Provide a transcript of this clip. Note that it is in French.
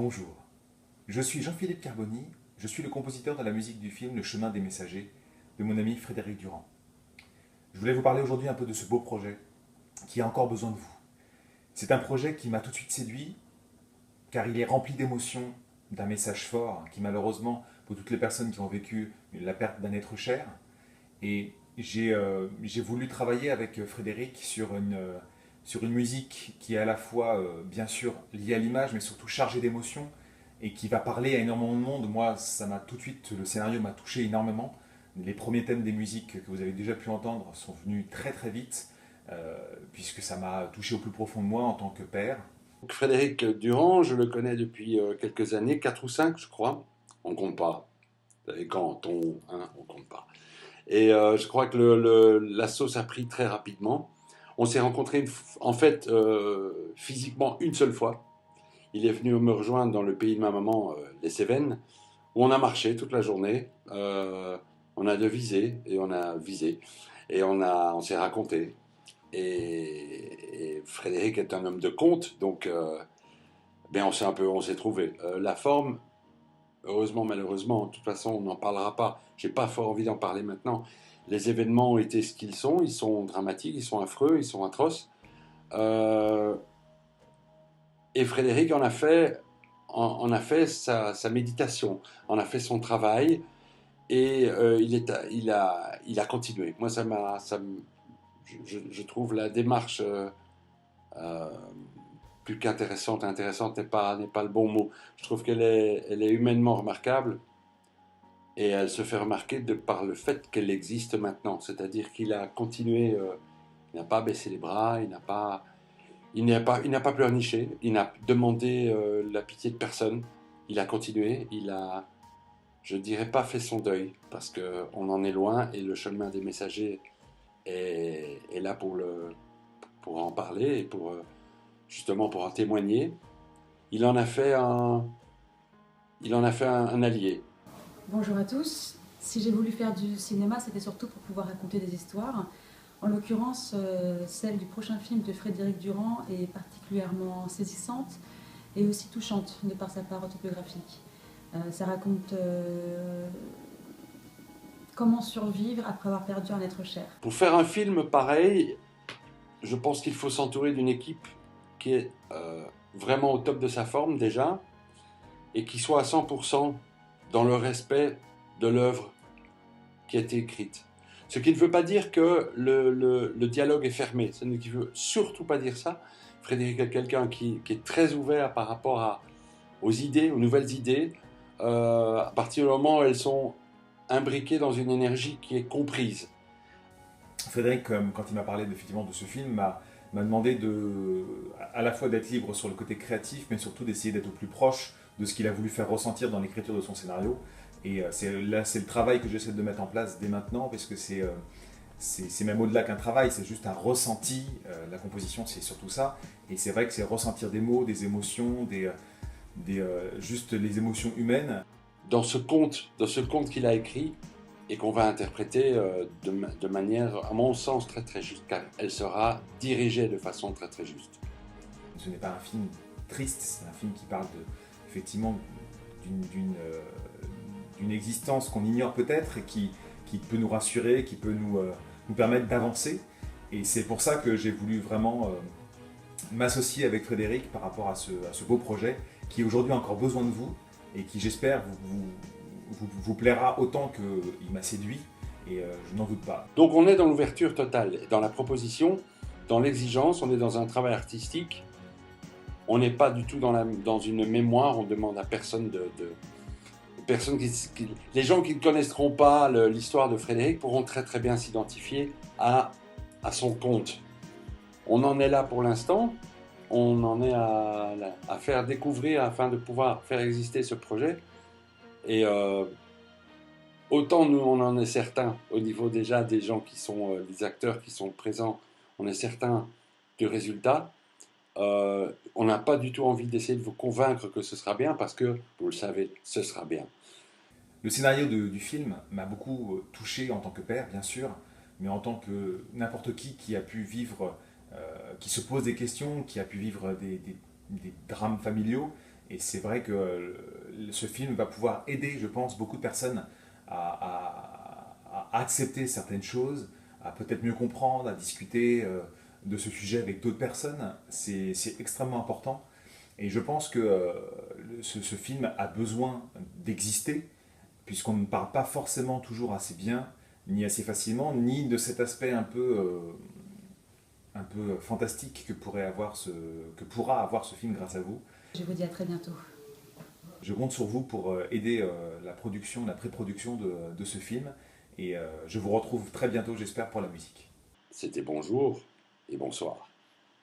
Bonjour, je suis Jean-Philippe Carboni, je suis le compositeur de la musique du film Le Chemin des Messagers de mon ami Frédéric Durand. Je voulais vous parler aujourd'hui un peu de ce beau projet qui a encore besoin de vous. C'est un projet qui m'a tout de suite séduit car il est rempli d'émotions, d'un message fort qui malheureusement pour toutes les personnes qui ont vécu la perte d'un être cher. Et j'ai voulu travailler avec Frédéric sur une musique qui est à la fois bien sûr liée à l'image mais surtout chargée d'émotions et qui va parler à énormément de monde. Moi, ça m'a tout de suite, le scénario m'a touché énormément. Les premiers thèmes des musiques que vous avez déjà pu entendre sont venus très très vite, puisque ça m'a touché au plus profond de moi en tant que père. Donc, Frédéric Durand, je le connais depuis quelques années, 4 ou 5 je crois. On compte pas. Vous savez, quand on compte pas. Et je crois que la sauce a pris très rapidement. On s'est rencontrés en fait physiquement une seule fois. Il est venu me rejoindre dans le pays de ma maman, les Cévennes, où on a marché toute la journée. On a devisé et on a visé. Et on s'est raconté. Et Frédéric est un homme de conte, donc ben on s'est trouvé. La forme, heureusement, malheureusement, de toute façon, on n'en parlera pas. J'ai pas fort envie d'en parler maintenant. Les événements ont été ce qu'ils sont. Ils sont dramatiques, ils sont affreux, ils sont atroces. Euh, et Frédéric en a fait sa méditation, en a fait son travail, et il a continué. Moi, je trouve la démarche euh, plus qu'intéressante. Intéressante n'est pas le bon mot. Je trouve elle est humainement remarquable et elle se fait remarquer de par le fait qu'elle existe maintenant. C'est-à-dire qu'il a continué, il n'a pas baissé les bras, il n'a pas pleurniché, il n'a demandé la pitié de personne. Il a continué, je dirais pas fait son deuil parce qu'on en est loin et le chemin des messagers est là pour en parler et justement pour en témoigner. Il en a fait un allié. Bonjour à tous. Si j'ai voulu faire du cinéma, c'était surtout pour pouvoir raconter des histoires. En l'occurrence, celle du prochain film de Frédéric Durand est particulièrement saisissante et aussi touchante de par sa part autobiographique. Ça raconte comment survivre après avoir perdu un être cher. Pour faire un film pareil, je pense qu'il faut s'entourer d'une équipe qui est vraiment au top de sa forme déjà et qui soit à 100% dans le respect de l'œuvre qui a été écrite. Ce qui ne veut pas dire que le dialogue est fermé, ça ne veut surtout pas dire ça. Frédéric est quelqu'un qui est très ouvert par rapport aux idées, aux nouvelles idées, à partir du moment où elles sont imbriquées dans une énergie qui est comprise. Frédéric, quand il m'a parlé effectivement de ce film, m'a demandé à la fois d'être libre sur le côté créatif, mais surtout d'essayer d'être au plus proche de ce qu'il a voulu faire ressentir dans l'écriture de son scénario. Et c'est le travail que j'essaie de mettre en place dès maintenant, parce que c'est même au-delà qu'un travail, c'est juste un ressenti. La composition, c'est surtout ça. Et c'est vrai que c'est ressentir des mots, des émotions, juste les émotions humaines. Dans ce conte qu'il a écrit et qu'on va interpréter de manière, à mon sens, très très juste, car elle sera dirigée de façon très très juste. Ce n'est pas un film triste, c'est un film qui parle effectivement d'une existence qu'on ignore peut-être et qui peut nous rassurer, qui peut nous permettre d'avancer. Et c'est pour ça que j'ai voulu vraiment m'associer avec Frédéric par rapport à ce beau projet qui aujourd'hui a encore besoin de vous et qui j'espère vous plaira autant qu'il m'a séduit et je n'en doute pas. Donc on est dans l'ouverture totale, dans la proposition, dans l'exigence, on est dans un travail artistique. On n'est pas du tout dans une mémoire, on demande à personne les gens qui ne connaîtront pas l'histoire de Frédéric pourront très très bien s'identifier à son conte. On en est là pour l'instant, on en est à faire découvrir afin de pouvoir faire exister ce projet. Et autant nous on en est certain au niveau déjà des gens qui sont des acteurs qui sont présents, on est certain du résultat. On n'a pas du tout envie d'essayer de vous convaincre que ce sera bien parce que, vous le savez, ce sera bien. Le scénario du film m'a beaucoup touché en tant que père, bien sûr, mais en tant que n'importe qui a pu vivre, qui se pose des questions, qui a pu vivre des drames familiaux Et c'est vrai que ce film va pouvoir aider, je pense, beaucoup de personnes à accepter certaines choses, à peut-être mieux comprendre, à discuter de ce sujet avec d'autres personnes. C'est extrêmement important. Et je pense que ce film a besoin d'exister, puisqu'on ne parle pas forcément toujours assez bien, ni assez facilement, ni de cet aspect un peu fantastique que pourra avoir ce film grâce à vous. Je vous dis à très bientôt. Je compte sur vous pour aider la production, la pré-production de ce film. Et je vous retrouve très bientôt, j'espère, pour la musique. C'était bonjour et bonsoir.